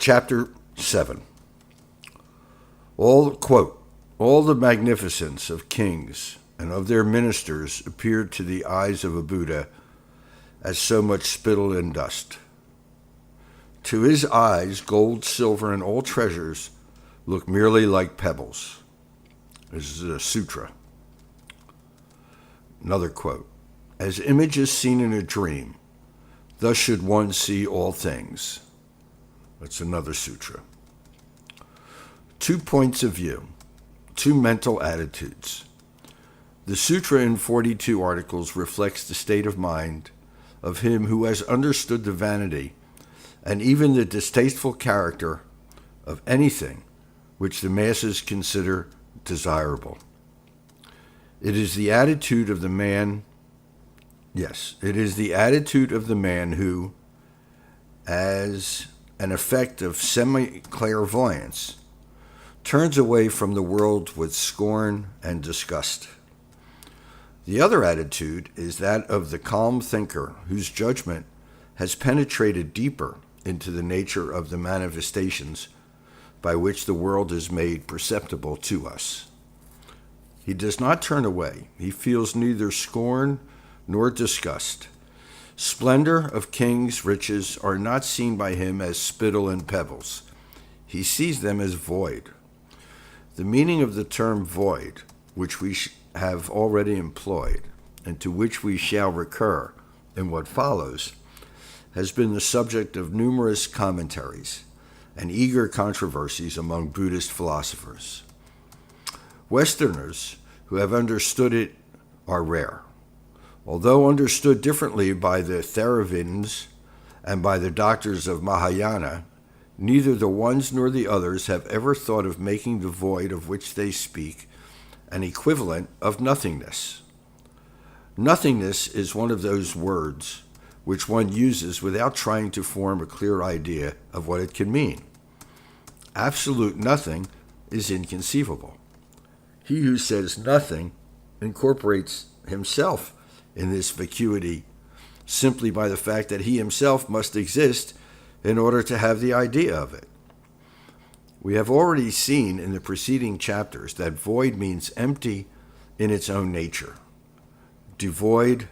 Chapter 7. All the magnificence of kings and of their ministers appeared to the eyes of a Buddha as so much spittle and dust. To his eyes, gold, silver, and all treasures look merely like pebbles. This is a sutra. Another quote. As images seen in a dream, thus should one see all things. That's another sutra. 2 points of view, 2 mental attitudes. The sutra in 42 articles reflects the state of mind of him who has understood the vanity and even the distasteful character of anything which the masses consider desirable. It is the attitude of the man, it is the attitude of the man who, as an effect of semi-clairvoyance, turns away from the world with scorn and disgust. The other attitude is that of the calm thinker whose judgment has penetrated deeper into the nature of the manifestations by which the world is made perceptible to us. He does not turn away. He feels neither scorn nor disgust. Splendor of kings' riches are not seen by him as spittle and pebbles. He sees them as void. The meaning of the term void, which we have already employed, and to which we shall recur in what follows, has been the subject of numerous commentaries and eager controversies among Buddhist philosophers. Westerners who have understood it are rare. Although understood differently by the Theravadins and by the doctors of Mahayana, neither the ones nor the others have ever thought of making the void of which they speak an equivalent of nothingness. Nothingness is one of those words which one uses without trying to form a clear idea of what it can mean. Absolute nothing is inconceivable. He who says nothing incorporates himself in this vacuity simply by the fact that he himself must exist in order to have the idea of it. We have already seen in the preceding chapters that void means empty in its own nature, devoid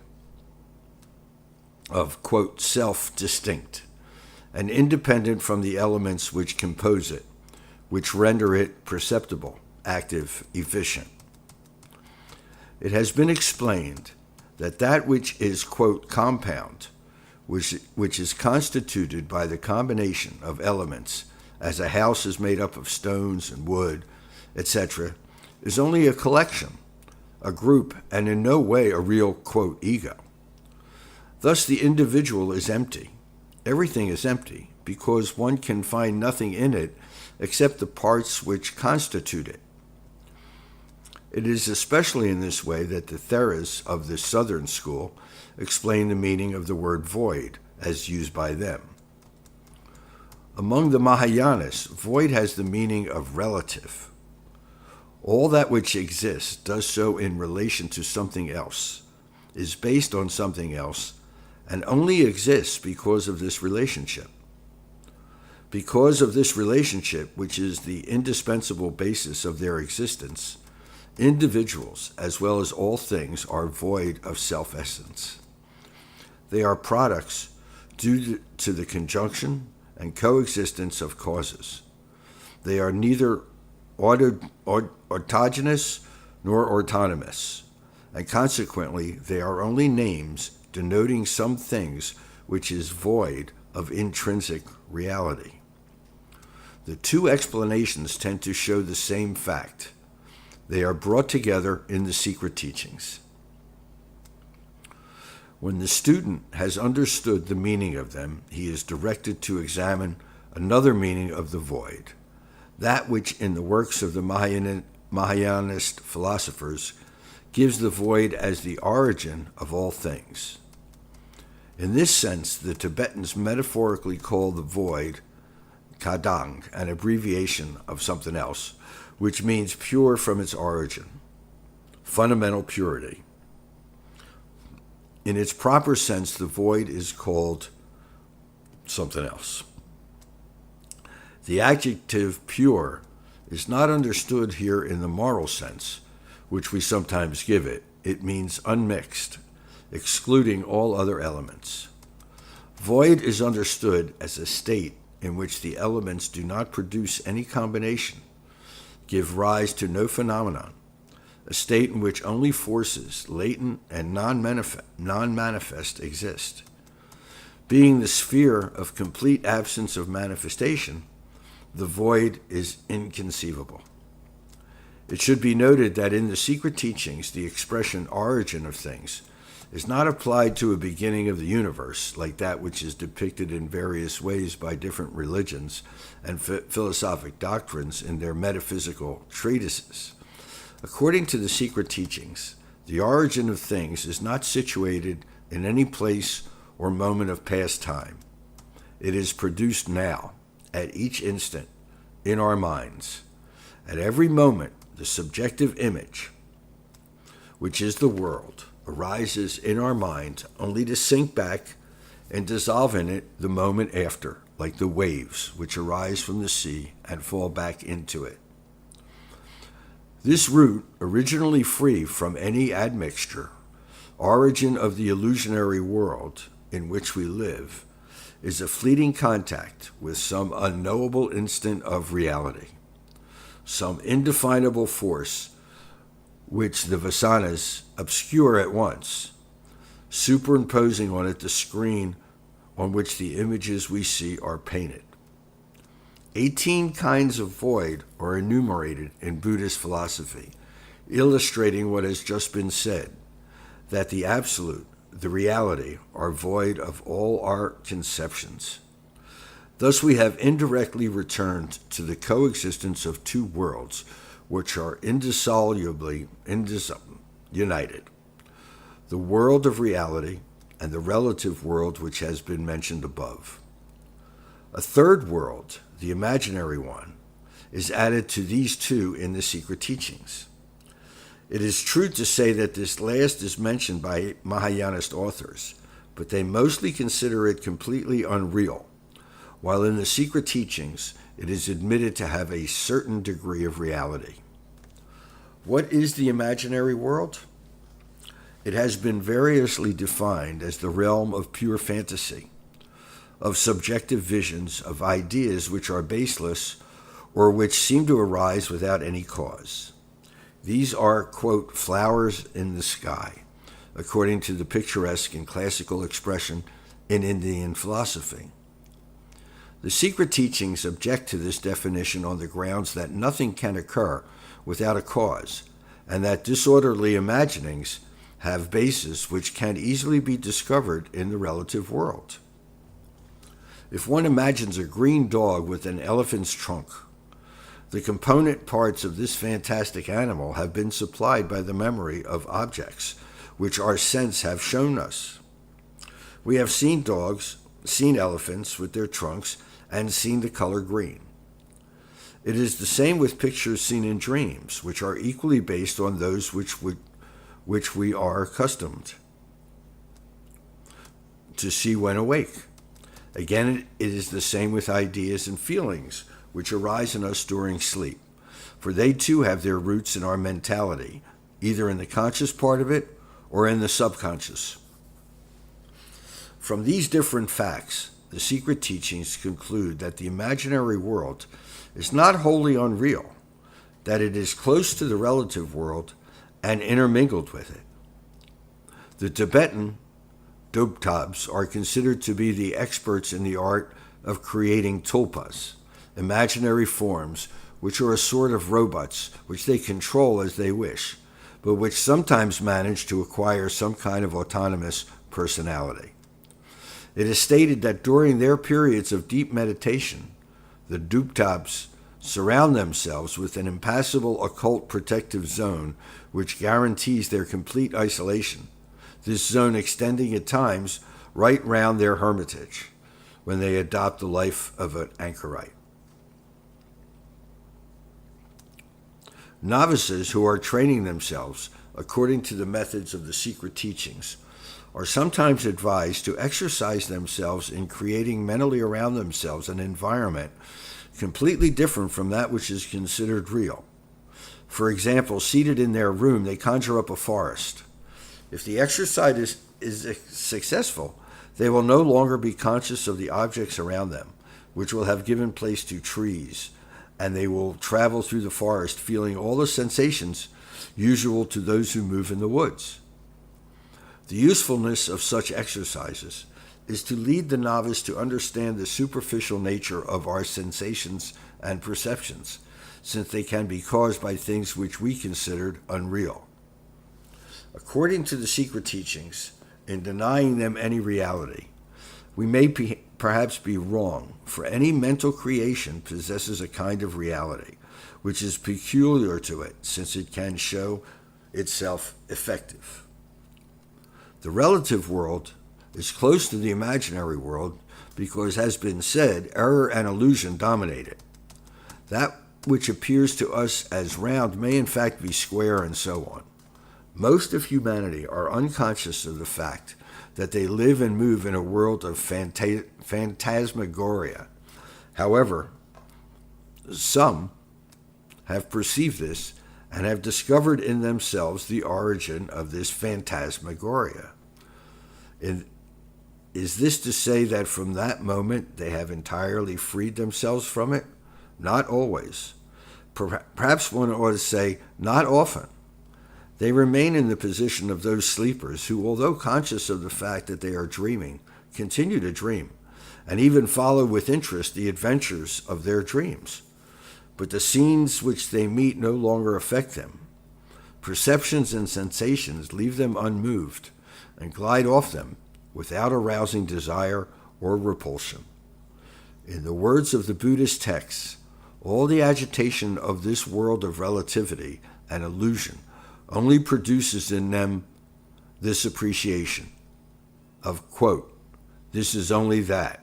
of, quote, self distinct, and independent from the elements which compose it, which render it perceptible, active, efficient. It has been explained that which is, quote, compound, which is constituted by the combination of elements, as a house is made up of stones and wood, etc., is only a collection, a group, and in no way a real, quote, ego. Thus the individual is empty. Everything is empty because one can find nothing in it except the parts which constitute it. It is especially in this way that the Theras of the Southern School explain the meaning of the word void as used by them. Among the Mahayanas, void has the meaning of relative. All that which exists does so in relation to something else, is based on something else, and only exists because of this relationship. Because of this relationship, which is the indispensable basis of their existence, individuals, as well as all things, are void of self-essence. They are products due to the conjunction and coexistence of causes. They are neither autogenous nor autonomous, and consequently they are only names denoting some things which is void of intrinsic reality. The two explanations tend to show the same fact. They are brought together in the secret teachings. When the student has understood the meaning of them, he is directed to examine another meaning of the void, that which in the works of the Mahayanist philosophers gives the void as the origin of all things. In this sense, the Tibetans metaphorically call the void kadang, an abbreviation of something else, which means pure from its origin, fundamental purity. In its proper sense, the void is called something else. The adjective pure is not understood here in the moral sense, which we sometimes give it. It means unmixed, excluding all other elements. Void is understood as a state in which the elements do not produce any combination, give rise to no phenomenon, a state in which only forces, latent and non-manifest, exist. Being the sphere of complete absence of manifestation, the void is inconceivable. It should be noted that in the secret teachings, the expression origin of things is not applied to a beginning of the universe, like that which is depicted in various ways by different religions and philosophic doctrines in their metaphysical treatises. According to the secret teachings, the origin of things is not situated in any place or moment of past time. It is produced now, at each instant, in our minds. At every moment, the subjective image, which is the world, arises in our minds only to sink back and dissolve in it the moment after, like the waves which arise from the sea and fall back into it. This root, originally free from any admixture, origin of the illusionary world in which we live, is a fleeting contact with some unknowable instant of reality, some indefinable force which the vasanas obscure at once, superimposing on it the screen on which the images we see are painted. 18 kinds of void are enumerated in Buddhist philosophy, illustrating what has just been said, that the absolute, the reality, are void of all our conceptions. Thus we have indirectly returned to the coexistence of two worlds, which are indissolubly united, the world of reality and the relative world which has been mentioned above. A third world, the imaginary one, is added to these two in the secret teachings. It is true to say that this last is mentioned by Mahayanist authors, but they mostly consider it completely unreal, while in the secret teachings it is admitted to have a certain degree of reality. What is the imaginary world? It has been variously defined as the realm of pure fantasy, of subjective visions, of ideas which are baseless or which seem to arise without any cause. These are, quote, flowers in the sky, according to the picturesque and classical expression in Indian philosophy. The secret teachings object to this definition on the grounds that nothing can occur without a cause, and that disorderly imaginings have bases which can easily be discovered in the relative world. If one imagines a green dog with an elephant's trunk, the component parts of this fantastic animal have been supplied by the memory of objects which our sense have shown us. We have seen dogs, seen elephants with their trunks, and seen the color green. It is the same with pictures seen in dreams, which are equally based on those which we are accustomed to see when awake. Again, it is the same with ideas and feelings which arise in us during sleep, for they too have their roots in our mentality, either in the conscious part of it or in the subconscious. From these different facts, the secret teachings conclude that the imaginary world is not wholly unreal, that it is close to the relative world and intermingled with it. The Tibetan Dobtabs are considered to be the experts in the art of creating tulpas, imaginary forms which are a sort of robots which they control as they wish, but which sometimes manage to acquire some kind of autonomous personality. It is stated that during their periods of deep meditation, the Dobtabs surround themselves with an impassable occult protective zone which guarantees their complete isolation, this zone extending at times right round their hermitage when they adopt the life of an anchorite. Novices who are training themselves according to the methods of the secret teachings are sometimes advised to exercise themselves in creating mentally around themselves an environment completely different from that which is considered real. For example, seated in their room, they conjure up a forest. If the exercise is successful, they will no longer be conscious of the objects around them, which will have given place to trees, and they will travel through the forest feeling all the sensations usual to those who move in the woods. The usefulness of such exercises is to lead the novice to understand the superficial nature of our sensations and perceptions, since they can be caused by things which we considered unreal. According to the secret teachings, in denying them any reality, we may perhaps be wrong, for any mental creation possesses a kind of reality, which is peculiar to it, since it can show itself effective. The relative world is close to the imaginary world because, as has been said, error and illusion dominate it. That which appears to us as round may in fact be square, and so on. Most of humanity are unconscious of the fact that they live and move in a world of phantasmagoria. However, some have perceived this and have discovered in themselves the origin of this phantasmagoria. Is this to say that from that moment they have entirely freed themselves from it? Not always. Perhaps one ought to say, not often. They remain in the position of those sleepers who, although conscious of the fact that they are dreaming, continue to dream, and even follow with interest the adventures of their dreams. But the scenes which they meet no longer affect them. Perceptions and sensations leave them unmoved and glide off them without arousing desire or repulsion. In the words of the Buddhist texts, all the agitation of this world of relativity and illusion only produces in them this appreciation of, quote, this is only that.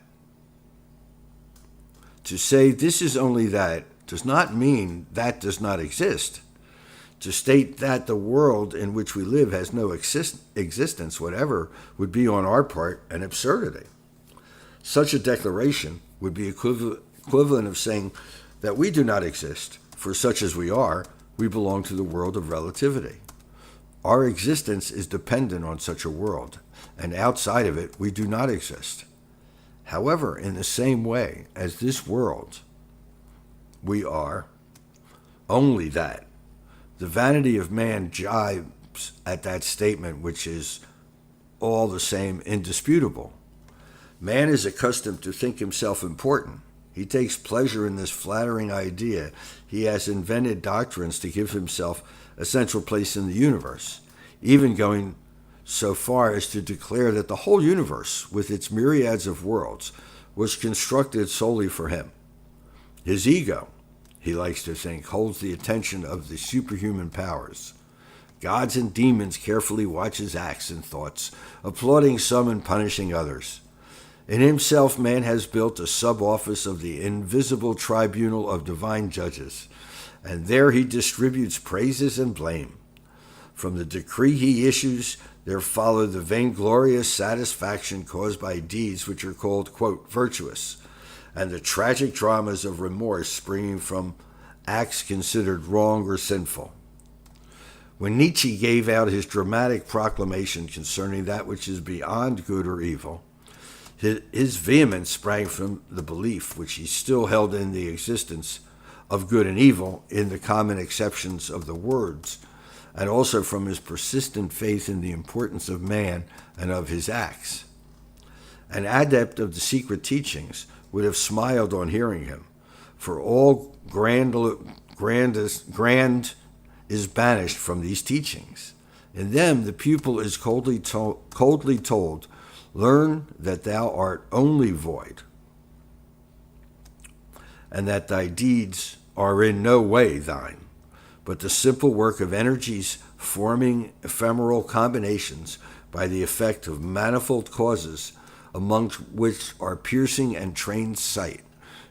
To say this is only that does not mean that does not exist. To state that the world in which we live has no existence whatever would be on our part an absurdity. Such a declaration would be equivalent of saying that we do not exist, for such as we are, we belong to the world of relativity. Our existence is dependent on such a world, and outside of it we do not exist. However, in the same way as this world, we are only that. The vanity of man jibes at that statement, which is all the same indisputable. Man is accustomed to think himself important. He takes pleasure in this flattering idea. He has invented doctrines to give himself a central place in the universe, even going so far as to declare that the whole universe, with its myriads of worlds, was constructed solely for him. His ego, he likes to think, holds the attention of the superhuman powers. Gods and demons carefully watch his acts and thoughts, applauding some and punishing others. In himself, man has built a sub-office of the invisible tribunal of divine judges, and there he distributes praises and blame. From the decree he issues, there follow the vainglorious satisfaction caused by deeds which are called, quote, virtuous, and the tragic dramas of remorse springing from acts considered wrong or sinful. When Nietzsche gave out his dramatic proclamation concerning that which is beyond good or evil, his vehemence sprang from the belief, which he still held in the existence of good and evil in the common exceptions of the words, and also from his persistent faith in the importance of man and of his acts. An adept of the secret teachings would have smiled on hearing him, for all grand is banished from these teachings. In them, the pupil is coldly told, learn that thou art only void, and that thy deeds are in no way thine, but the simple work of energies forming ephemeral combinations by the effect of manifold causes, amongst which our piercing and trained sight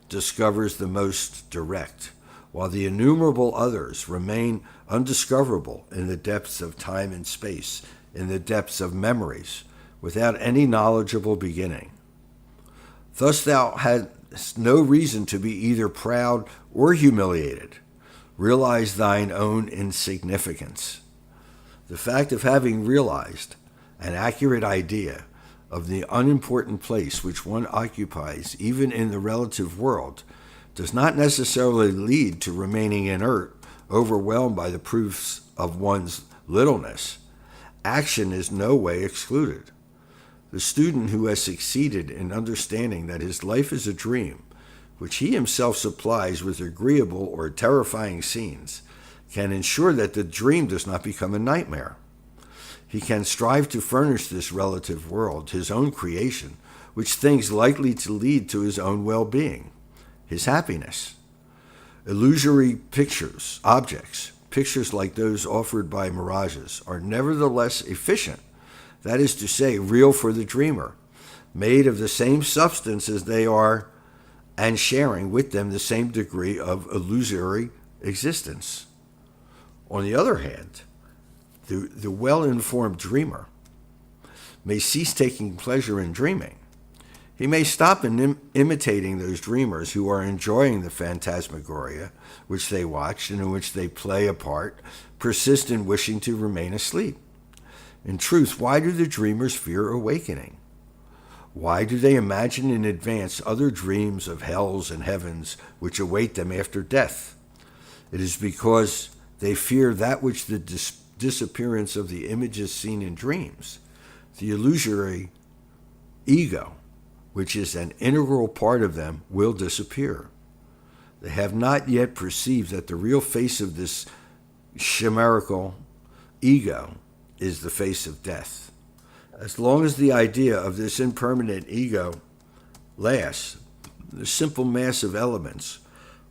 discovers the most direct, while the innumerable others remain undiscoverable in the depths of time and space, in the depths of memories, without any knowledgeable beginning. Thus thou hadst no reason to be either proud or humiliated. Realize thine own insignificance. The fact of having realized an accurate idea of the unimportant place which one occupies even in the relative world does not necessarily lead to remaining inert, overwhelmed by the proofs of one's littleness. Action is no way excluded. The student who has succeeded in understanding that his life is a dream, which he himself supplies with agreeable or terrifying scenes, can ensure that the dream does not become a nightmare. He can strive to furnish this relative world, his own creation, with things likely to lead to his own well-being, his happiness. Illusory pictures, objects, pictures like those offered by mirages, are nevertheless efficient, that is to say, real for the dreamer, made of the same substance as they are and sharing with them the same degree of illusory existence. On the other hand, the well-informed dreamer may cease taking pleasure in dreaming. He may stop imitating those dreamers who are enjoying the phantasmagoria which they watch and in which they play a part, persist in wishing to remain asleep. In truth, why do the dreamers fear awakening? Why do they imagine in advance other dreams of hells and heavens which await them after death? It is because they fear that which the disappearance of the images seen in dreams, the illusory ego, which is an integral part of them, will disappear. They have not yet perceived that the real face of this chimerical ego is the face of death. As long as the idea of this impermanent ego lasts, the simple mass of elements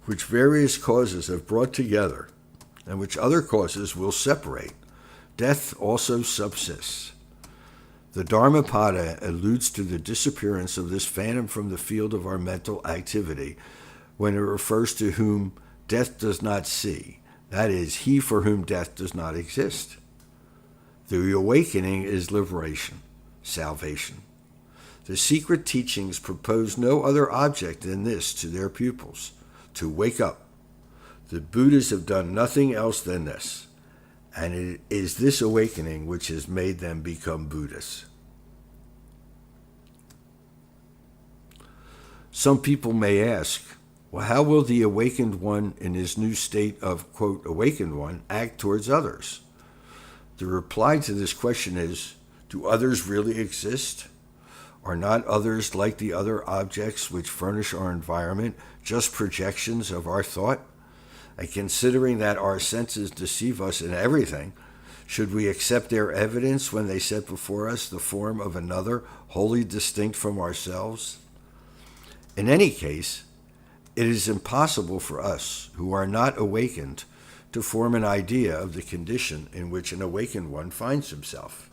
which various causes have brought together and which other causes will separate, death also subsists. The Dharmapada alludes to the disappearance of this phantom from the field of our mental activity when it refers to whom death does not see, that is, he for whom death does not exist. The awakening is liberation, salvation. The secret teachings propose no other object than this to their pupils, to wake up. The Buddhas have done nothing else than this, and it is this awakening which has made them become Buddhas. Some people may ask, well, how will the awakened one in his new state of, quote, awakened one, act towards others? The reply to this question is, do others really exist? Are not others like the other objects which furnish our environment just projections of our thought? And considering that our senses deceive us in everything, should we accept their evidence when they set before us the form of another wholly distinct from ourselves? In any case, it is impossible for us, who are not awakened, to form an idea of the condition in which an awakened one finds himself.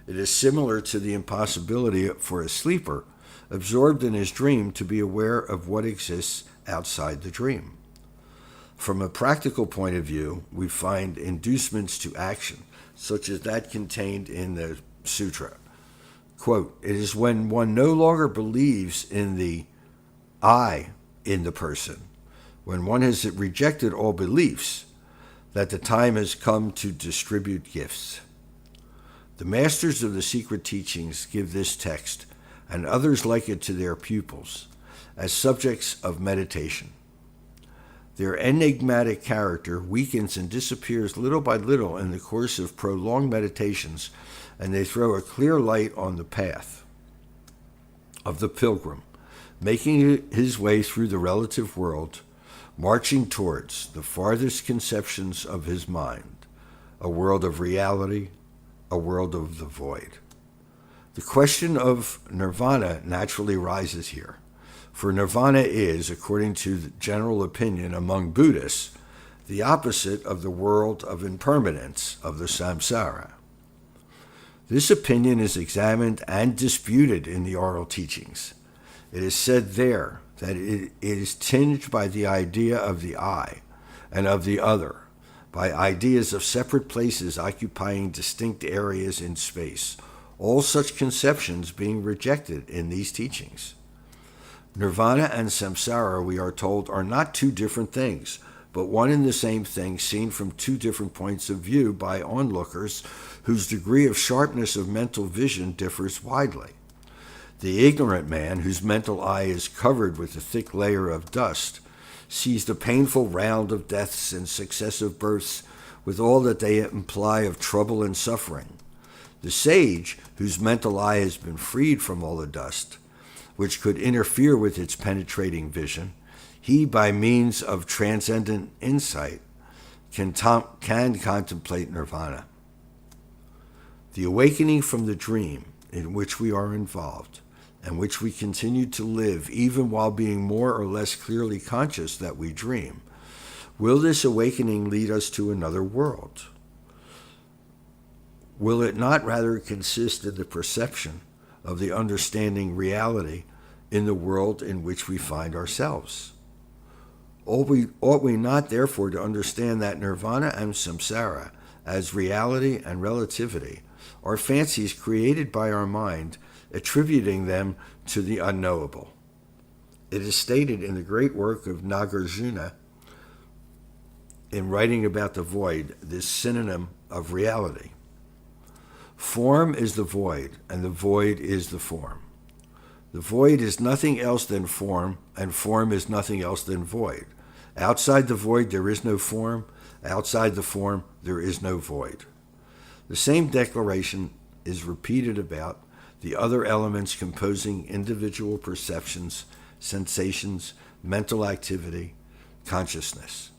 It is similar to the impossibility for a sleeper, absorbed in his dream, to be aware of what exists outside the dream. From a practical point of view, we find inducements to action, such as that contained in the sutra. Quote, it is when one no longer believes in the I in the person, when one has rejected all beliefs, that the time has come to distribute gifts. The masters of the secret teachings give this text, and others like it to their pupils, as subjects of meditation. Their enigmatic character weakens and disappears little by little in the course of prolonged meditations, and they throw a clear light on the path of the pilgrim, making his way through the relative world, marching towards the farthest conceptions of his mind, a world of reality, a world of the void. The question of nirvana naturally rises here, for nirvana is, according to the general opinion among Buddhists, the opposite of the world of impermanence of the samsara. This opinion is examined and disputed in the oral teachings. It is said there that it is tinged by the idea of the I and of the other, by ideas of separate places occupying distinct areas in space, all such conceptions being rejected in these teachings. Nirvana and samsara, we are told, are not two different things, but one and the same thing seen from two different points of view by onlookers whose degree of sharpness of mental vision differs widely. The ignorant man, whose mental eye is covered with a thick layer of dust, sees the painful round of deaths and successive births with all that they imply of trouble and suffering. The sage, whose mental eye has been freed from all the dust, which could interfere with its penetrating vision, he, by means of transcendent insight, can contemplate nirvana. The awakening from the dream in which we are involved, and which we continue to live even while being more or less clearly conscious that we dream, will this awakening lead us to another world? Will it not rather consist in the perception of the understanding reality in the world in which we find ourselves? Ought we not therefore to understand that nirvana and samsara, as reality and relativity, are fancies created by our mind, attributing them to the unknowable? It is stated in the great work of Nagarjuna, in writing about the void, this synonym of reality. Form is the void, and the void is the form. The void is nothing else than form, and form is nothing else than void. Outside the void there is no form, outside the form there is no void. The same declaration is repeated about the other elements composing individual perceptions, sensations, mental activity, consciousness.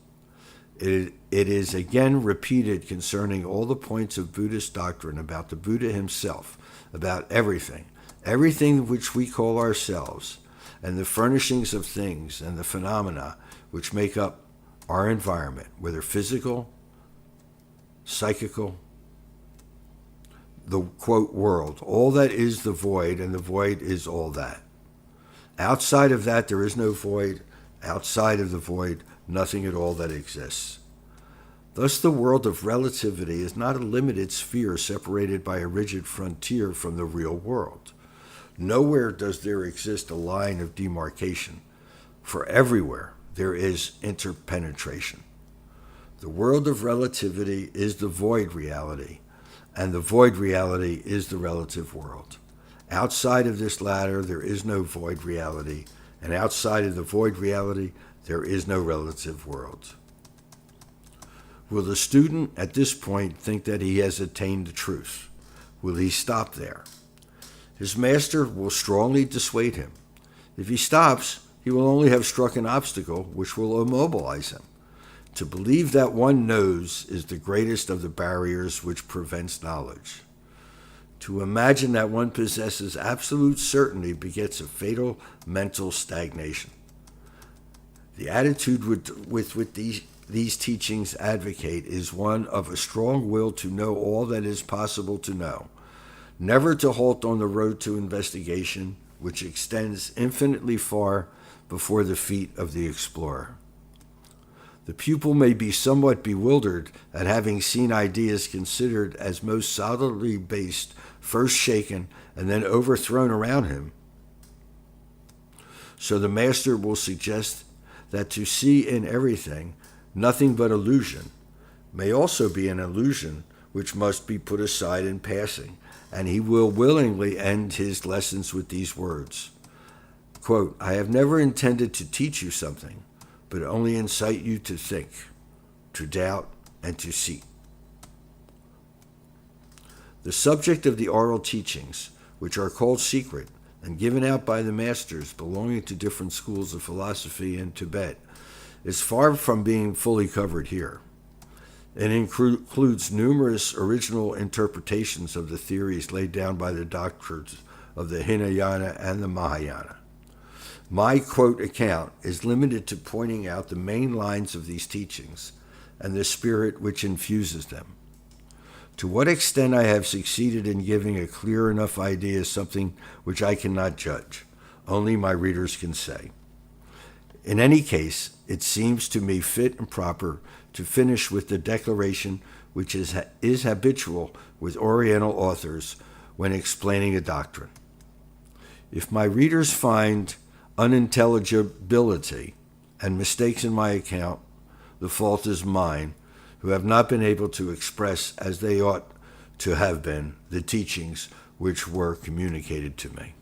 It is again repeated concerning all the points of Buddhist doctrine about the Buddha himself, about everything which we call ourselves, and the furnishings of things and the phenomena which make up our environment, whether physical, psychical, the, quote, world. All that is the void, and the void is all that. Outside of that, there is no void. Outside of the void, nothing at all that exists. Thus, the world of relativity is not a limited sphere separated by a rigid frontier from the real world. Nowhere does there exist a line of demarcation, for everywhere there is interpenetration. The world of relativity is the void reality, and the void reality is the relative world. Outside of this latter, there is no void reality, and outside of the void reality, there is no relative world. Will the student at this point think that he has attained the truth? Will he stop there? His master will strongly dissuade him. If he stops, he will only have struck an obstacle which will immobilize him. To believe that one knows is the greatest of the barriers which prevents knowledge. To imagine that one possesses absolute certainty begets a fatal mental stagnation. The attitude with these teachings advocate is one of a strong will to know all that is possible to know, never to halt on the road to investigation, which extends infinitely far before the feet of the explorer. The pupil may be somewhat bewildered at having seen ideas considered as most solidly based first shaken and then overthrown around him. So the master will suggest that to see in everything nothing but illusion may also be an illusion which must be put aside in passing, and he will willingly end his lessons with these words, quote, "I have never intended to teach you something, but only incite you to think, to doubt, and to seek." The subject of the oral teachings, which are called secret and given out by the masters belonging to different schools of philosophy in Tibet, is far from being fully covered here. It includes numerous original interpretations of the theories laid down by the doctors of the Hinayana and the Mahayana. My quote account is limited to pointing out the main lines of these teachings and the spirit which infuses them. To what extent I have succeeded in giving a clear enough idea is something which I cannot judge. Only my readers can say. In any case, it seems to me fit and proper to finish with the declaration which is habitual with Oriental authors when explaining a doctrine. If my readers find unintelligibility and mistakes in my account, the fault is mine, who have not been able to express as they ought to have been the teachings which were communicated to me.